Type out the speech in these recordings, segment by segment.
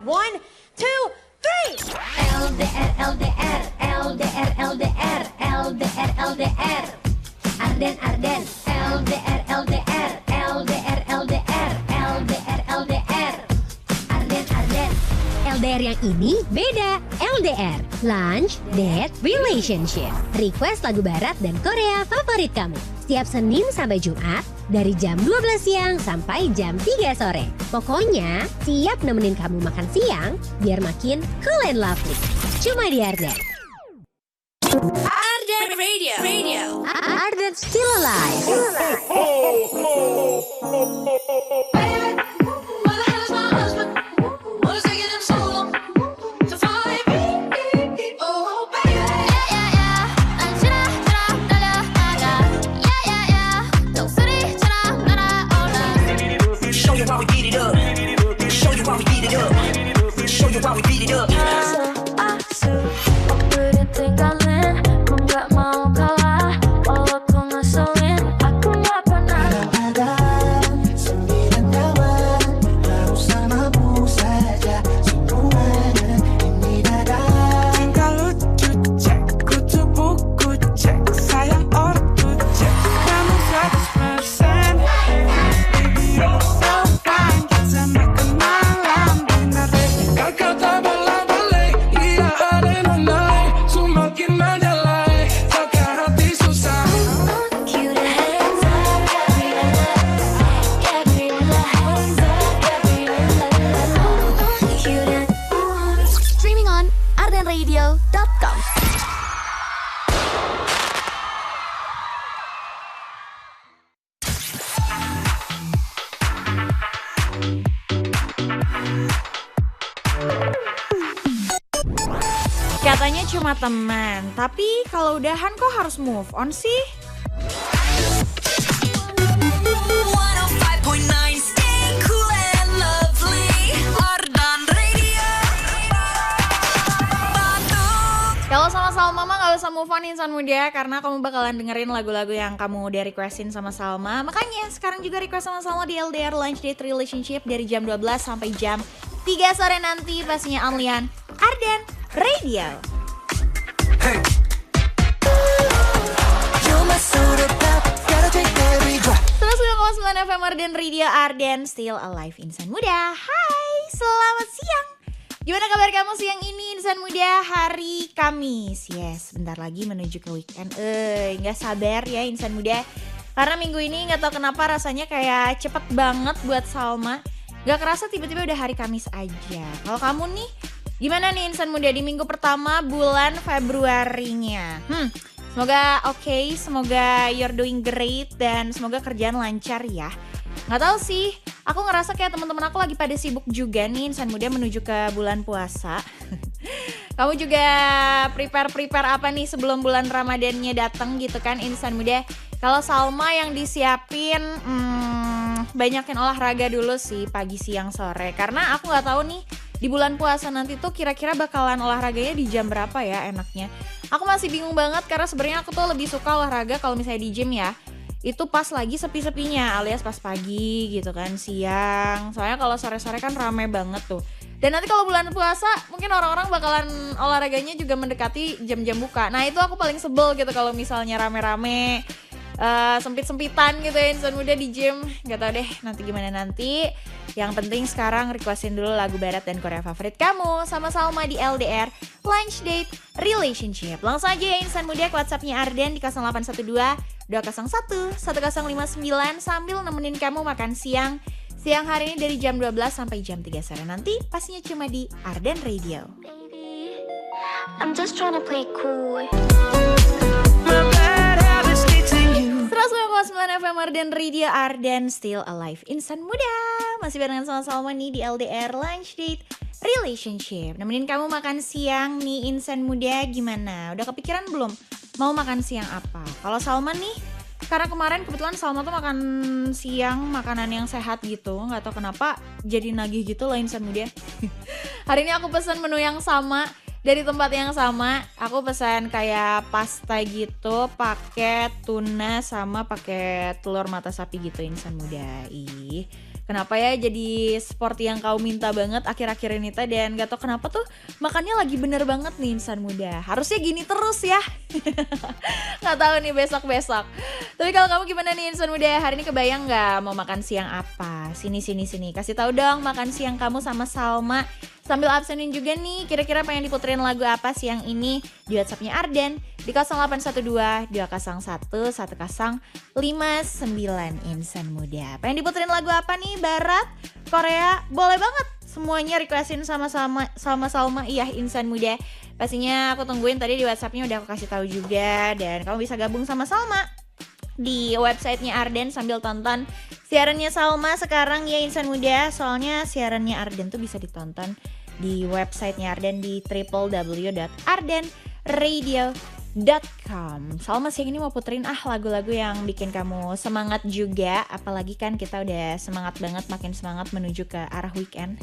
One, two, three. LDR, LDR, LDR, LDR, LDR, LDR. Arden, Arden. LDR, LDR, LDR, LDR, LDR, LDR. Arden, Arden. LDR yang ini beda. LDR, Lunch, Date, Relationship. Request lagu barat dan Korea favorit kamu. Setiap Senin sampai Jumat dari jam 12 siang sampai jam 3 sore. Pokoknya siap nemenin kamu makan siang biar makin cool and lovely. Cuma di Arden. Arden Radio. Arden Still Alive. ardenradio.com. Katanya cuma teman, tapi kalau udahan kok harus move on sih? 105.9 stay cool and lovely. Arden Radio. Kalau sama Salma mah gak usah move on insan muda, karena kamu bakalan dengerin lagu-lagu yang kamu udah requestin sama Salma. Makanya sekarang juga request sama Salma di LDR Lunch Date Relationship dari jam 12 sampai jam 3 sore nanti, pastinya Amlian Arden Radio. Hey. You're my soda pop, gotta take every drop. 109,9 FM Arden Radio, Arden Still Alive insan muda. Hai, selamat siang. Gimana kabar kamu siang ini insan muda? Hari Kamis, yes, bentar lagi menuju ke weekend. Nggak sabar ya insan muda. Karena minggu ini nggak tahu kenapa rasanya kayak cepet banget buat Salma. Gak kerasa tiba-tiba udah hari Kamis aja. Kalau kamu nih, gimana nih insan muda di minggu pertama bulan Februarinya? Semoga oke, semoga you're doing great dan semoga kerjaan lancar ya. Nggak tahu sih, aku ngerasa kayak teman-teman aku lagi pada sibuk juga nih insan muda menuju ke bulan puasa. Kamu juga prepare apa nih sebelum bulan Ramadannya datang gitu kan insan muda? Kalau Salma yang disiapin banyakin olahraga dulu sih pagi, siang, sore. Karena aku nggak tahu nih di bulan puasa nanti tuh kira-kira bakalan olahraganya di jam berapa ya enaknya. Aku masih bingung banget karena sebenarnya aku tuh lebih suka olahraga kalau misalnya di gym ya. Itu pas lagi sepi-sepinya alias pas pagi gitu kan, siang. Soalnya kalau sore-sore kan rame banget tuh. Dan nanti kalau bulan puasa mungkin orang-orang bakalan olahraganya juga mendekati jam-jam buka. Nah itu aku paling sebel gitu kalau misalnya rame-rame. Sempit-sempitan gitu ya insan muda di gym. Gak tau deh nanti gimana nanti. Yang penting sekarang requestin dulu lagu barat dan Korea favorit kamu sama Salma di LDR Lunch Date Relationship. Langsung aja ya insan muda ke WhatsAppnya Arden di 0812 201 1059 sambil nemenin kamu makan siang. Siang hari ini dari jam 12 sampai jam 3 sore nanti pastinya cuma di Arden Radio. Baby, I'm just trying to play cool. 109 FM Arden Radio, Arden Still Alive insan muda. Masih barengan sama Salma nih di LDR Lunch Date Relationship. Nemenin kamu makan siang nih insan muda. Gimana? Udah kepikiran belum mau makan siang apa? Kalau Salma nih, karena kemarin kebetulan Salma tuh makan siang makanan yang sehat gitu. Gak tau kenapa jadi nagih gitu loh insan muda. Hari ini aku pesan menu yang sama dari tempat yang sama. Aku pesan kayak pasta gitu, pakai tuna sama pakai telur mata sapi gitu insan muda. Ih, Kenapa ya jadi sport yang kau minta banget akhir-akhir ini teh, dan gak tau kenapa tuh makannya lagi bener banget nih insan muda. Harusnya gini terus ya. Gak tahu nih besok-besok. Tapi kalau kamu gimana nih insan muda? Hari ini kebayang gak mau makan siang apa? Sini. Kasih tahu dong makan siang kamu sama Salma. Sambil absenin juga nih, kira-kira pengen diputerin lagu apa siang ini di WhatsApp-nya Arden di 0812 201 1059 insan muda. Pengen diputerin lagu apa nih? Barat, Korea, boleh banget. Semuanya requestin sama Salma, iya insan muda. Pastinya aku tungguin, tadi di WhatsApp-nya udah aku kasih tahu juga, dan kamu bisa gabung sama Salma di websitenya Arden sambil tonton siarannya Salma sekarang ya insan muda. Soalnya siarannya Arden tuh bisa ditonton di websitenya Arden di www.ardenradio.com. Salma siang ini mau puterin lagu-lagu yang bikin kamu semangat juga. Apalagi kan kita udah semangat banget, makin semangat menuju ke arah weekend.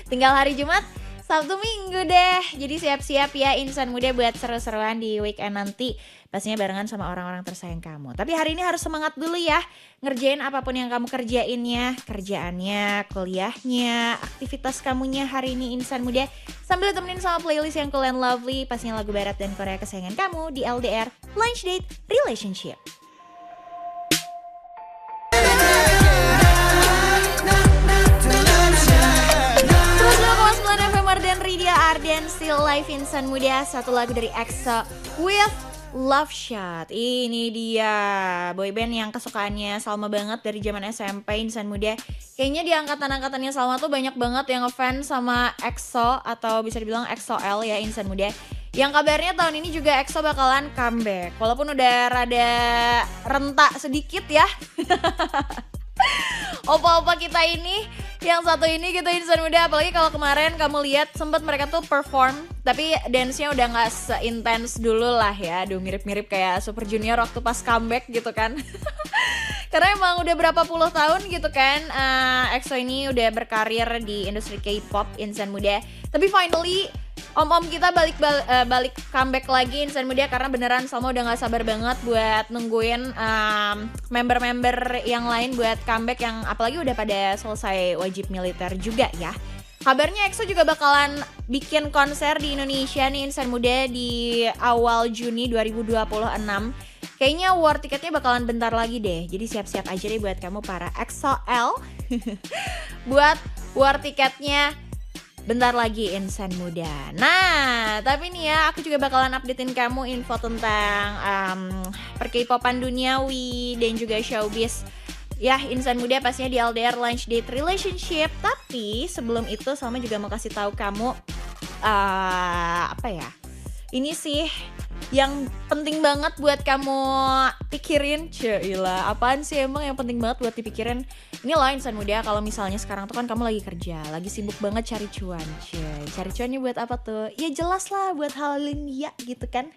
Tinggal hari Jumat, Sabtu, Minggu deh. Jadi siap-siap ya insan muda buat seru-seruan di weekend nanti. Pastinya barengan sama orang-orang tersayang kamu. Tapi hari ini harus semangat dulu ya. Ngerjain apapun yang kamu kerjainnya. Kerjaannya, kuliahnya, aktivitas kamunya hari ini insan muda. Sambil temenin sama playlist yang cool and lovely. Pastinya lagu barat dan Korea kesayangan kamu di LDR, Lunch Date, Relationship. Dan Ridya Arden Still Live insan muda. Satu lagu dari EXO with Love Shot. Ini dia boyband yang kesukaannya Salma banget dari zaman SMP insan muda. Kayaknya di angkatan-angkatannya Salma tuh banyak banget yang ngefans sama EXO atau bisa dibilang EXO-L ya insan muda. Yang kabarnya tahun ini juga EXO bakalan comeback. Walaupun udah rada rentak sedikit ya. Opa-opa kita ini, yang satu ini gitu insan muda. Apalagi kalau kemarin kamu lihat sempat mereka tuh perform, tapi dance-nya udah gak seintens dulu lah ya. Aduh, mirip-mirip kayak Super Junior waktu pas comeback gitu kan. Karena emang udah berapa puluh tahun gitu kan EXO ini udah berkarir di industri K-pop insan muda. Tapi finally om-om kita balik comeback lagi insan muda, karena beneran Salma udah gak sabar banget buat nungguin member-member yang lain buat comeback, yang apalagi udah pada selesai wajib militer juga ya. Kabarnya EXO juga bakalan bikin konser di Indonesia nih insan muda di awal Juni 2026. Kayaknya war tiketnya bakalan bentar lagi deh. Jadi siap-siap aja deh buat kamu para EXO-L buat war tiketnya bentar lagi insan muda. Nah, tapi nih ya, aku juga bakalan updatein kamu info tentang per-K-popan duniawi dan juga showbiz. Ya, insan muda pastinya di LDR Lunch Date Relationship. Tapi sebelum itu Salma juga mau kasih tahu kamu apa ya? Ini sih yang penting banget buat kamu pikirin. Cailah, apaan sih emang yang penting banget buat dipikirin? Ini loh insan muda, kalau misalnya sekarang tuh kan kamu lagi kerja, lagi sibuk banget cari cuan. Cari cuannya buat apa tuh? Ya jelas lah buat hal ya gitu kan.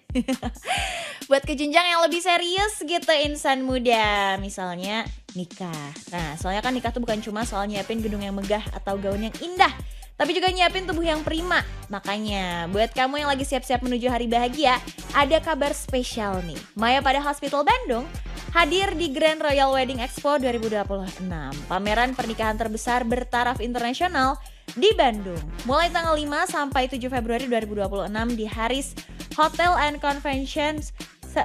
Buat ke jenjang yang lebih serius gitu insan muda. Misalnya nikah. Nah, soalnya kan nikah tuh bukan cuma soal nyiapin gedung yang megah atau gaun yang indah, tapi juga nyiapin tubuh yang prima. Makanya buat kamu yang lagi siap-siap menuju hari bahagia, ada kabar spesial nih. Maya pada Hospital Bandung hadir di Grand Royal Wedding Expo 2026. Pameran pernikahan terbesar bertaraf internasional di Bandung. Mulai tanggal 5 sampai 7 Februari 2026 di Haris Hotel and Convention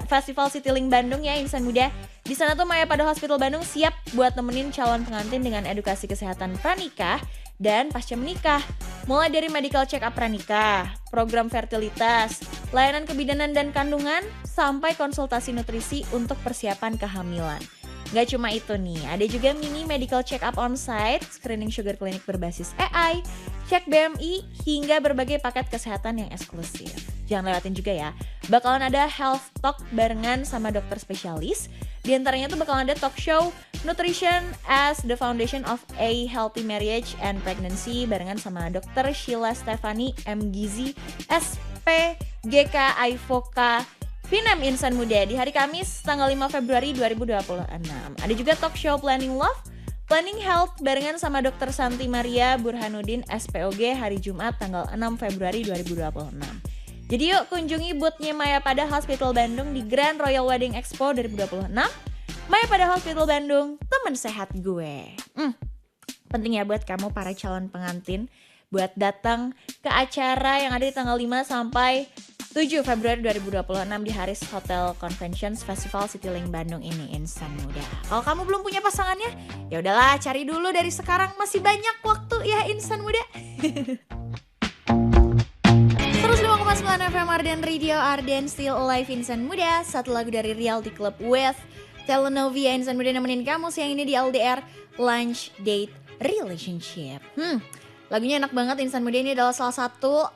Festival Citylink Bandung ya insan muda. Di sana tuh Maya pada Hospital Bandung siap buat nemenin calon pengantin dengan edukasi kesehatan pranikah dan pasca menikah. Mulai dari medical check up pranikah, program fertilitas, layanan kebidanan dan kandungan, sampai konsultasi nutrisi untuk persiapan kehamilan. Gak cuma itu nih, ada juga mini medical check up on-site, screening sugar clinic berbasis AI, cek BMI, hingga berbagai paket kesehatan yang eksklusif. Jangan lewatin juga ya, bakalan ada health talk barengan sama dokter spesialis. Di antaranya tuh bakalan ada talk show Nutrition as the Foundation of a Healthy Marriage and Pregnancy barengan sama Dr. Sheila Stefani MGizi SPGK IVOKA Vinem insan muda di hari Kamis tanggal 5 Februari 2026. Ada juga talk show Planning Love, Planning Health barengan sama Dr. Santi Maria Burhanuddin SPOG hari Jumat tanggal 6 Februari 2026. Jadi yuk kunjungi boothnya Maya pada Hospital Bandung di Grand Royal Wedding Expo 2026. Maya pada Hospital Bandung, temen sehat gue. Penting ya buat kamu para calon pengantin buat datang ke acara yang ada di tanggal 5 sampai 7 Februari 2026 di Haris Hotel Conventions Festival CityLink Bandung ini, insan muda. Kalau kamu belum punya pasangannya, ya udahlah cari dulu dari sekarang, masih banyak waktu ya insan muda. 105,9 FM Arden Radio, Arden Still Alive insan muda. Satu lagu dari Reality Club with Telenovia insan muda nemenin kamu siang ini di LDR Lunch Date Relationship. Lagunya enak banget insan muda, ini adalah salah satu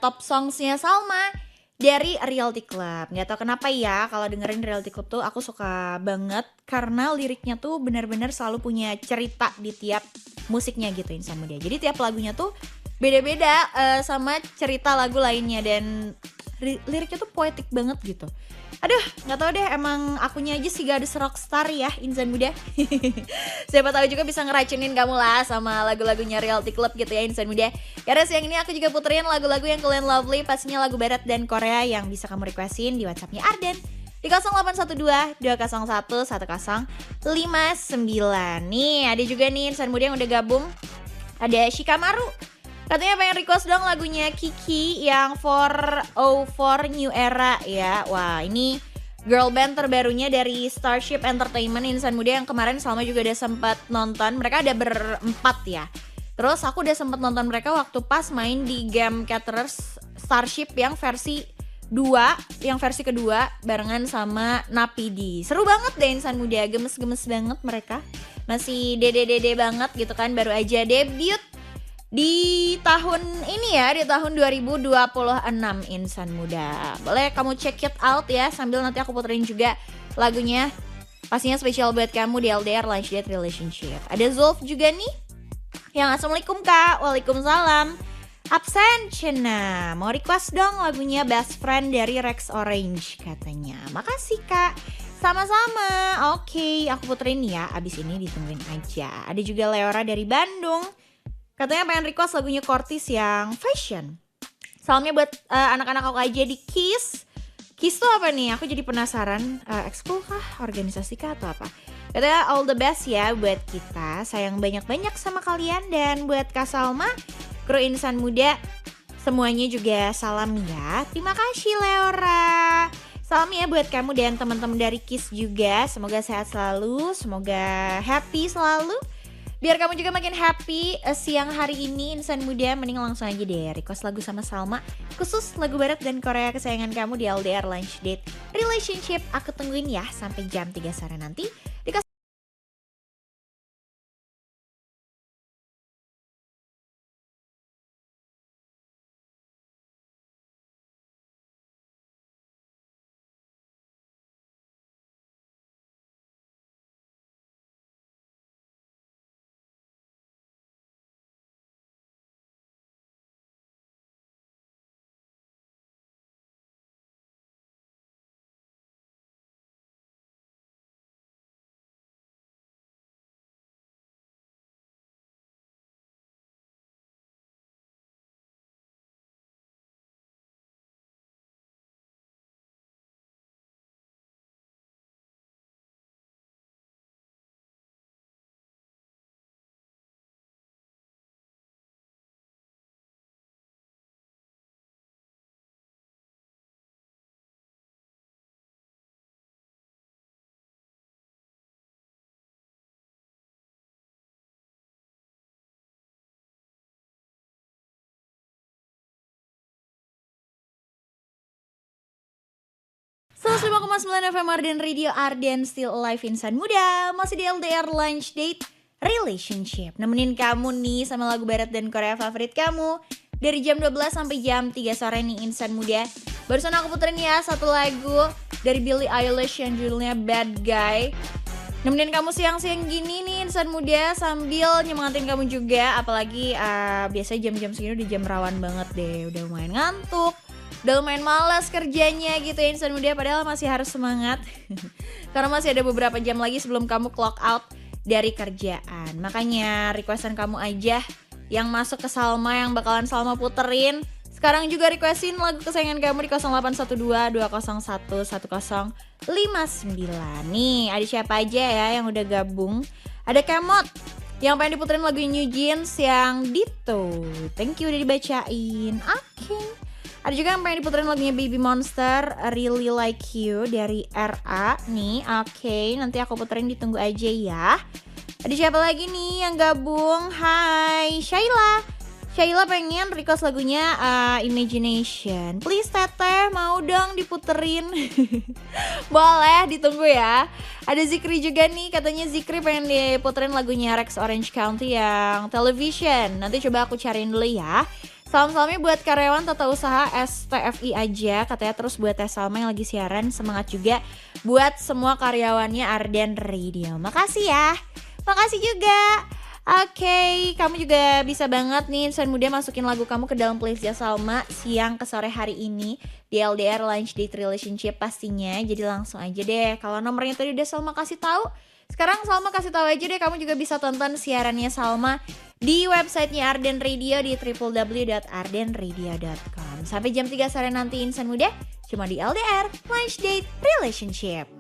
top songsnya Salma dari Reality Club. Gak tau kenapa ya kalau dengerin Reality Club tuh aku suka banget karena liriknya tuh benar-benar selalu punya cerita di tiap musiknya gitu insan muda. Jadi tiap lagunya tuh beda-beda sama cerita lagu lainnya dan liriknya tuh poetik banget gitu. Aduh, nggak tahu deh, emang akunya aja sih gadis rockstar ya insan muda. Siapa tahu juga bisa ngeracunin kamu lah sama lagu-lagunya Reality Club gitu ya insan muda. Karena siang ini aku juga puterin lagu-lagu yang kalian lovely, pastinya lagu barat dan Korea yang bisa kamu requestin di WhatsAppnya Arden di 0812 201 1059. Nih, ada juga nih insan muda yang udah gabung. Ada Shikamaru. Katanya pengen request dong lagunya Kiki yang 404 New Era ya. Wah, ini girl band terbarunya dari Starship Entertainment insan muda yang kemarin Salma juga udah sempat nonton. Mereka ada berempat ya. Terus aku udah sempat nonton mereka waktu pas main di Game Caterers Starship yang versi 2, yang versi kedua barengan sama Napidi. Seru banget deh insan muda, gemes-gemes banget mereka. Masih dede-dede banget gitu kan, baru aja debut di tahun ini ya, di tahun 2026 insan muda. Boleh kamu check it out ya, sambil nanti aku puterin juga lagunya. Pastinya spesial buat kamu di LDR Lunch Date Relationship. Ada Zulf juga nih yang assalamualaikum kak. Waalaikumsalam. Absen Cina, mau request dong lagunya Best Friend dari Rex Orange katanya. Makasih kak. Sama-sama. Oke, aku puterin ya, abis ini ditungguin aja. Ada juga Leora dari Bandung, katanya pengen request lagunya Cortis yang Fashion. Salamnya buat anak-anak aku aja di Kiss. Kiss tuh apa nih? Aku jadi penasaran. Ekskul kah? Organisasi kah? Atau apa? Katanya all the best ya buat kita. Sayang banyak-banyak sama kalian. Dan buat Kak Salma, kru insan muda, semuanya juga salam ya. Terima kasih Leora. Salam ya buat kamu dan teman-teman dari Kiss juga. Semoga sehat selalu, semoga happy selalu. Biar kamu juga makin happy siang hari ini insan muda, mending langsung aja deh request lagu sama Salma. Khusus lagu barat dan Korea kesayangan kamu di LDR Lunch Date Relationship. Aku tungguin ya sampai jam 3 sore nanti. Di 105,9 FM Arden Radio, Arden Still Alive insan muda. Masih di LDR Lunch Date Relationship, nemenin kamu nih sama lagu barat dan Korea favorit kamu dari jam 12 sampai jam 3 sore nih insan muda. Barusan aku puterin ya satu lagu dari Billie Eilish yang judulnya Bad Guy. Nemenin kamu siang-siang gini nih insan muda, sambil nyemangatin kamu juga. Apalagi biasanya jam-jam segini udah jam rawan banget deh, udah lumayan ngantuk, udah lumayan malas kerjanya gitu ya insan muda. Padahal masih harus semangat karena masih ada beberapa jam lagi sebelum kamu clock out dari kerjaan. Makanya requestan kamu aja yang masuk ke Salma, yang bakalan Salma puterin. Sekarang juga requestin lagu kesayangan kamu di 0812-201-1059. Nih ada siapa aja ya yang udah gabung. Ada Kemot Yang pengen diputerin lagu New Jeans yang Ditto. Thank you udah dibacain. Oke. Ada juga yang pengen diputerin lagunya Baby Monster, Really Like You dari RA nih. Oke, nanti aku puterin, ditunggu aja ya. Ada siapa lagi nih yang gabung? Hai, Shaila. Shaila pengen request lagunya Imagination. Please Teteh, mau dong diputerin. Boleh, ditunggu ya. Ada Zikri juga nih, katanya Zikri pengen diputerin lagunya Rex Orange County yang Television. Nanti coba aku cariin dulu ya. Salam-salamnya buat karyawan tata usaha STFI aja, katanya, terus buat Teh Salma yang lagi siaran, semangat juga buat semua karyawannya Arden Radio. Makasih ya. Makasih juga. Oke, kamu juga bisa banget nih Insan Muda masukin lagu kamu ke dalam playlistnya Salma siang ke sore hari ini di LDR Lunch Date Relationship pastinya. Jadi langsung aja deh. Kalau nomornya tadi udah Salma kasih tahu, sekarang Salma kasih tahu aja deh, kamu juga bisa tonton siarannya Salma di websitenya Arden Radio di www.ardenradio.com. Sampai jam 3 sore nanti Insan Muda cuma di LDR Lunch Date Relationship.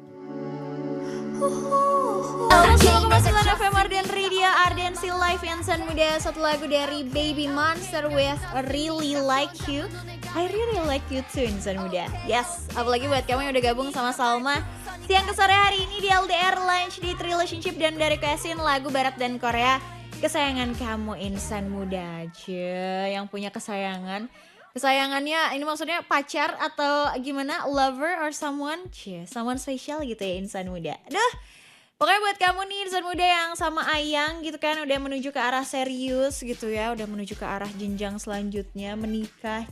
Selamat FM Arden Radio, Arden Still Live Insan Muda. Satu lagu dari Baby Monster with Really Like You. I really like you too Insan Muda. Yes, apalagi buat kamu yang udah gabung sama Salma siang ke sore hari ini di LDR Lunch Date Relationship dan dari requestin lagu Barat dan Korea kesayangan kamu Insan Muda aja yang punya kesayangan. Kesayangannya ini maksudnya pacar atau gimana, lover or someone, someone special gitu ya Insan Muda. Aduh, pokoknya buat kamu nih Insan Muda yang sama Ayang gitu kan, udah menuju ke arah serius gitu ya, udah menuju ke arah jenjang selanjutnya, menikah.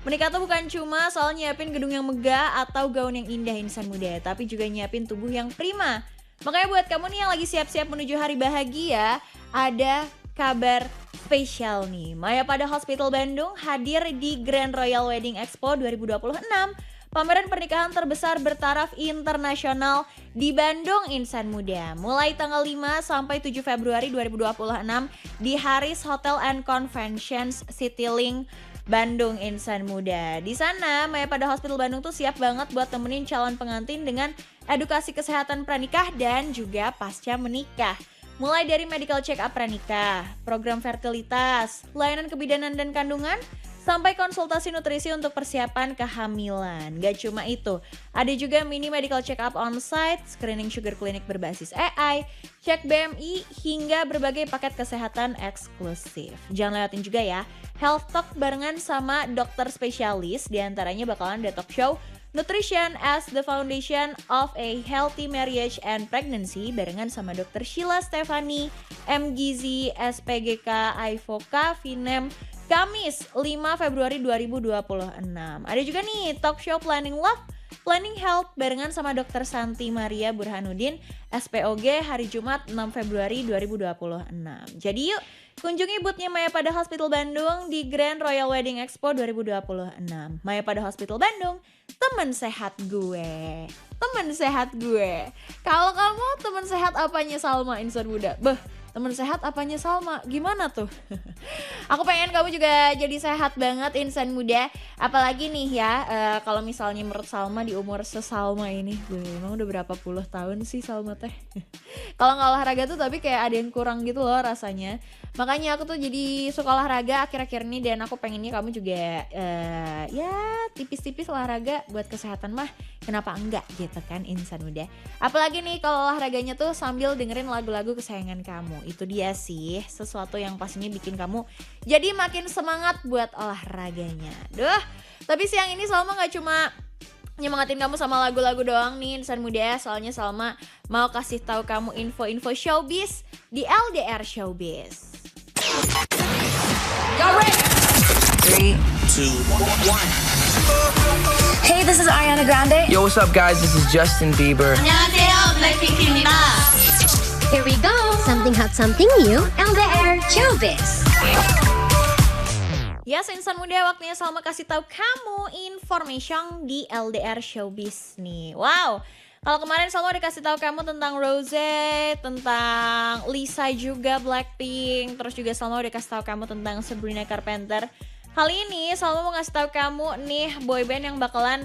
Menikah tuh bukan cuma soal nyiapin gedung yang megah atau gaun yang indah Insan Muda, tapi juga nyiapin tubuh yang prima. Makanya buat kamu nih yang lagi siap-siap menuju hari bahagia, ada kabar spesial nih. Mayapada Hospital Bandung hadir di Grand Royal Wedding Expo 2026. Pameran pernikahan terbesar bertaraf internasional di Bandung Insan Muda. Mulai tanggal 5 sampai 7 Februari 2026 di Haris Hotel and Conventions Citylink Bandung Insan Muda. Di sana Mayapada Hospital Bandung tuh siap banget buat temenin calon pengantin dengan edukasi kesehatan pranikah dan juga pasca menikah. Mulai dari medical check up pranikah, program fertilitas, layanan kebidanan dan kandungan, sampai konsultasi nutrisi untuk persiapan kehamilan. Gak cuma itu, ada juga mini medical check up on-site, screening sugar clinic berbasis AI, cek BMI, hingga berbagai paket kesehatan eksklusif. Jangan lewatin juga ya, health talk barengan sama dokter spesialis, diantaranya bakalan ada talk show Nutrition as the Foundation of a Healthy Marriage and Pregnancy barengan sama Dr. Sheila Stefani, MGZ, SPGK, IVOKA, Vinem, Kamis 5 Februari 2026. Ada juga nih talk show Planning Love, Planning Health barengan sama Dr. Santi Maria Burhanuddin, SPOG hari Jumat 6 Februari 2026. Jadi yuk kunjungi boothnya Mayapada Hospital Bandung di Grand Royal Wedding Expo 2026. Mayapada Hospital Bandung, teman sehat gue. Teman sehat gue. Kalau kamu teman sehat apanya Salma Insan Muda? Teman sehat apanya Salma? Gimana tuh? Aku pengen kamu juga jadi sehat banget Insan Muda. Apalagi nih ya, kalau misalnya menurut Salma di umur sesalma ini, emang udah berapa puluh tahun sih Salma teh? Kalau nggak olahraga tuh tapi kayak ada yang kurang gitu loh rasanya. Makanya aku tuh jadi suka olahraga akhir-akhir ini dan aku pengennya kamu juga ya tipis-tipis olahraga buat kesehatan mah. Kenapa enggak gitu kan Insan Muda. Apalagi nih kalau olahraganya tuh sambil dengerin lagu-lagu kesayangan kamu. Itu dia sih sesuatu yang pastinya bikin kamu jadi makin semangat buat olahraganya. Duh, tapi siang ini Salma gak cuma nyemangatin kamu sama lagu-lagu doang nih Insan Muda. Soalnya Salma mau kasih tahu kamu info-info showbiz di LDR Showbiz. Y'all ready? 3, 2, 1. Hey, this is Ariana Grande. Yo, what's up, guys? This is Justin Bieber. 안녕하세요, 블랙핑크입니다. Here we go, something hot, something new, LDR Showbiz. Yes, Insan Muda, waktunya Salma kasih tahu kamu information di LDR Showbiz nih. Wow, kalau kemarin Salma udah kasih tahu kamu tentang Rose, tentang Lisa juga Blackpink, terus juga Salma udah kasih tahu kamu tentang Sabrina Carpenter. Kali ini Salma mau ngasih tahu kamu nih boyband yang bakalan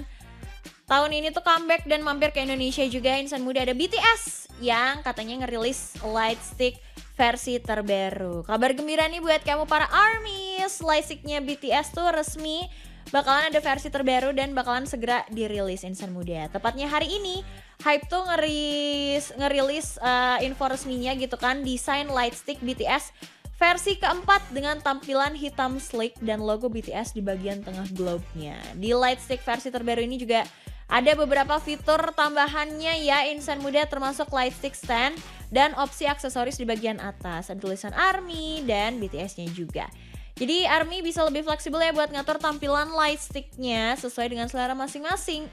tahun ini tuh comeback dan mampir ke Indonesia juga. Insan muda, ada BTS yang katanya ngerilis Lightstick versi terbaru. Kabar gembira nih buat kamu para ARMYs, Lightsticknya BTS tuh resmi bakalan ada versi terbaru dan bakalan segera dirilis insan muda. Tepatnya hari ini Hype tuh ngerilis info resminya gitu kan, desain Lightstick BTS versi keempat dengan tampilan hitam sleek dan logo BTS di bagian tengah globe-nya. Di Lightstick versi terbaru ini juga ada beberapa fitur tambahannya ya insan muda, termasuk Lightstick stand dan opsi aksesoris di bagian atas. Ada tulisan ARMY dan BTS-nya juga. Jadi ARMY bisa lebih fleksibel ya buat ngatur tampilan Lightstick-nya sesuai dengan selera masing-masing.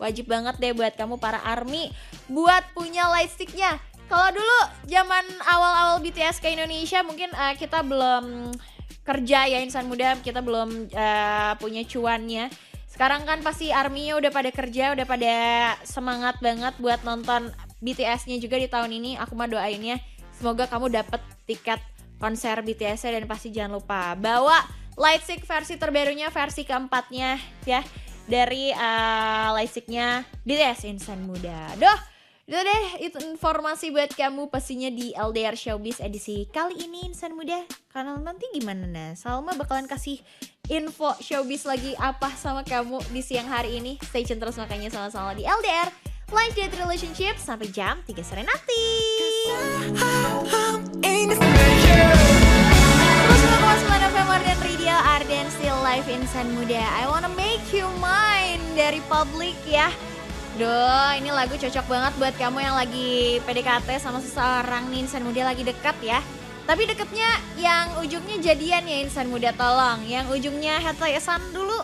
Wajib banget deh buat kamu para ARMY buat punya Lightstick-nya. Kalau dulu zaman awal-awal BTS ke Indonesia mungkin kita belum kerja ya insan muda, kita belum punya cuannya. Sekarang kan pasti ARMY-nya udah pada kerja, udah pada semangat banget buat nonton BTS-nya juga di tahun ini. Aku mah doainnya semoga kamu dapet tiket konser BTS-nya dan pasti jangan lupa bawa Lightstick versi terbarunya, versi keempatnya ya, dari Lightstick-nya BTS insan muda. Itu deh, itu informasi buat kamu pastinya di LDR Showbiz edisi kali ini insan muda. Karena nanti gimana nah, Salma bakalan kasih info showbiz lagi apa sama kamu di siang hari ini. Stay tune terus makanya sama-sama di LDR Live Date Relationship sampai jam 3 sore nanti. Dan Radio Arden still live insan muda. I wanna make you mine dari Public ya. Duh, ini lagu cocok banget buat kamu yang lagi PDKT sama seseorang nih insan muda, lagi dekat ya. Tapi deketnya yang ujungnya jadian ya insan muda, tolong. Yang ujungnya HTS-an dulu.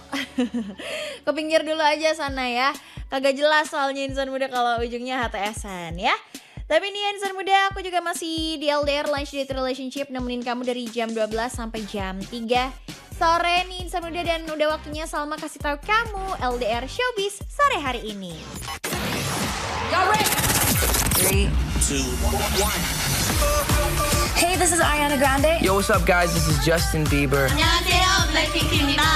Ke pinggir dulu aja sana ya. Kagak jelas soalnya insan muda kalau ujungnya HTS-an ya. Tapi nih insan muda, aku juga masih di LDR Lunch Date Relationship, nemenin kamu dari jam 12 sampai jam 3 sore nih insan muda, dan udah waktunya Salma kasih tahu kamu LDR Showbiz sore hari ini. Y'all ready? 3, 2, 1. Hey, this is Ariana Grande. Yo, what's up, guys? This is Justin Bieber. 안녕하세요, 블랙핑크입니다.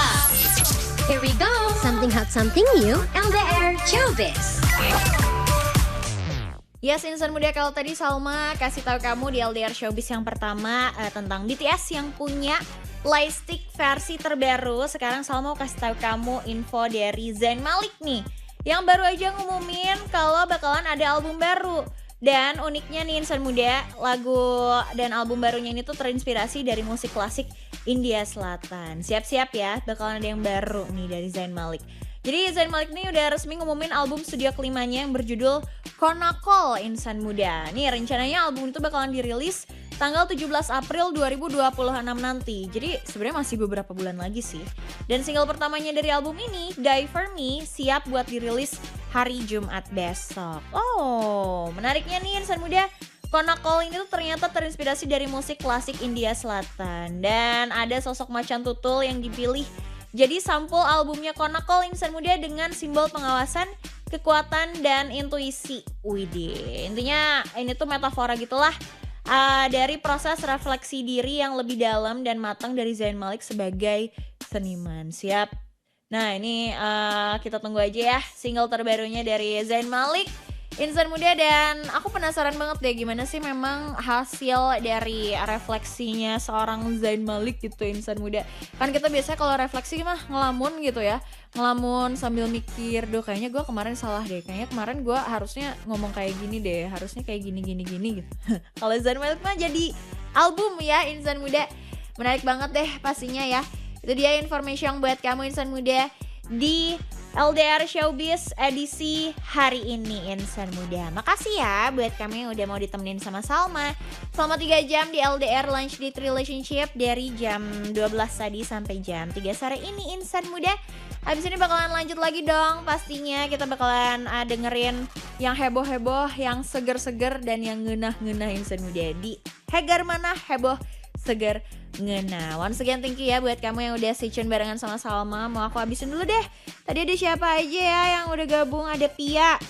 Here we go, something hot, something new, LDR Showbiz. Yes insan muda, kalau tadi Salma kasih tahu kamu di LDR Showbiz yang pertama tentang BTS yang punya Lightstick versi terbaru. Sekarang Salma mau kasih tahu kamu info dari Zayn Malik nih, yang baru aja ngumumin kalau bakalan ada album baru. Dan uniknya nih insan muda, lagu dan album barunya ini tuh terinspirasi dari musik klasik India Selatan. Siap-siap ya, bakalan ada yang baru nih dari Zayn Malik. Jadi Zayn Malik nih udah resmi ngumumin album studio kelimanya yang berjudul Konakol insan muda. Nih rencananya album itu bakalan dirilis tanggal 17 April 2026 nanti. Jadi sebenarnya masih beberapa bulan lagi sih. Dan single pertamanya dari album ini, Die For Me, siap buat dirilis hari Jumat besok. Oh, menariknya nih insan muda, Konakol ini tuh ternyata terinspirasi dari musik klasik India Selatan. Dan ada sosok macan tutul yang dipilih jadi sampul albumnya Konakol insan muda dengan simbol pengawasan, kekuatan, dan intuisi. Widih, intinya ini tuh metafora gitulah dari proses refleksi diri yang lebih dalam dan matang dari Zayn Malik sebagai seniman. Siap. Nah ini kita tunggu aja ya single terbarunya dari Zayn Malik insan muda, dan aku penasaran banget deh gimana sih memang hasil dari refleksinya seorang Zayn Malik gitu insan muda. Kan kita biasanya kalau refleksi mah ngelamun gitu ya, ngelamun sambil mikir, duh kayaknya gue kemarin salah deh, kayaknya kemarin gue harusnya ngomong kayak gini deh, harusnya kayak gini gitu. Kalau Zayn Malik mah jadi album ya insan muda, menarik banget deh pastinya ya. Itu dia informasi yang buat kamu insan muda di LDR Showbiz edisi hari ini insan muda. Makasih ya buat kamu yang udah mau ditemenin sama Salma selama 3 jam di LDR Lunch Date Relationship dari jam 12 tadi sampai jam 3 sore ini insan muda. Habis ini bakalan lanjut lagi dong pastinya, kita bakalan dengerin yang heboh-heboh, yang seger-seger, dan yang ngenah-ngenah insan muda di Hegar Mana Heboh Seger Ngena. Once again thank you ya buat kamu yang udah stay tune barengan sama Salma. Mau aku habisin dulu deh. Tadi ada siapa aja ya yang udah gabung? Ada Pia,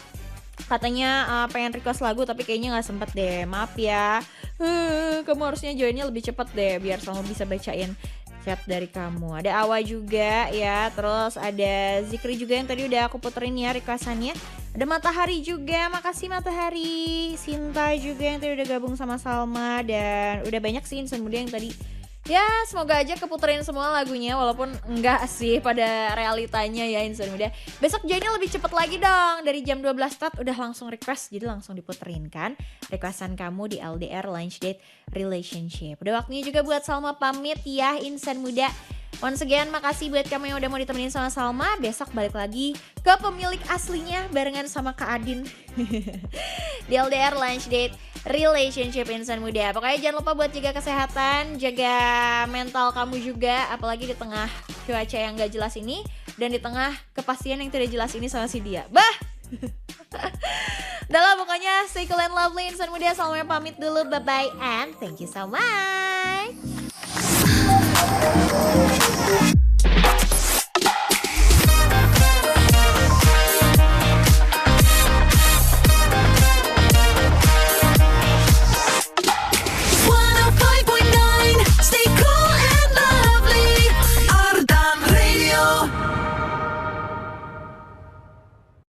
katanya pengen request lagu tapi kayaknya gak sempet deh. Maaf ya, kamu harusnya joinnya lebih cepet deh biar Salma bisa bacain chat dari kamu. Ada Awa juga ya, terus ada Zikri juga yang tadi udah aku puterin ya requestannya. Ada Matahari juga, makasih Matahari. Sinta juga yang tadi udah gabung sama Salma. Dan udah banyak sih insan muda yang tadi. Ya semoga aja keputerin semua lagunya, walaupun enggak sih pada realitanya ya insan muda. Besok joinnya lebih cepet lagi dong, dari jam 12 start udah langsung request, jadi langsung diputerin kan requestan kamu di LDR Lunch Date Relationship. Udah waktunya juga buat Salma pamit ya insan muda. Once again makasih buat kamu yang udah mau ditemenin sama Salma. Besok balik lagi ke pemilik aslinya barengan sama Kak Adin di LDR Lunch Date Relationship insan muda. Pokoknya jangan lupa buat jaga kesehatan, jaga mental kamu juga, apalagi di tengah cuaca yang gak jelas ini dan di tengah kepastian yang tidak jelas ini sama si dia. Bah! Udah lah pokoknya stay cool and lovely insan muda. Salma pamit dulu, bye bye and thank you so much.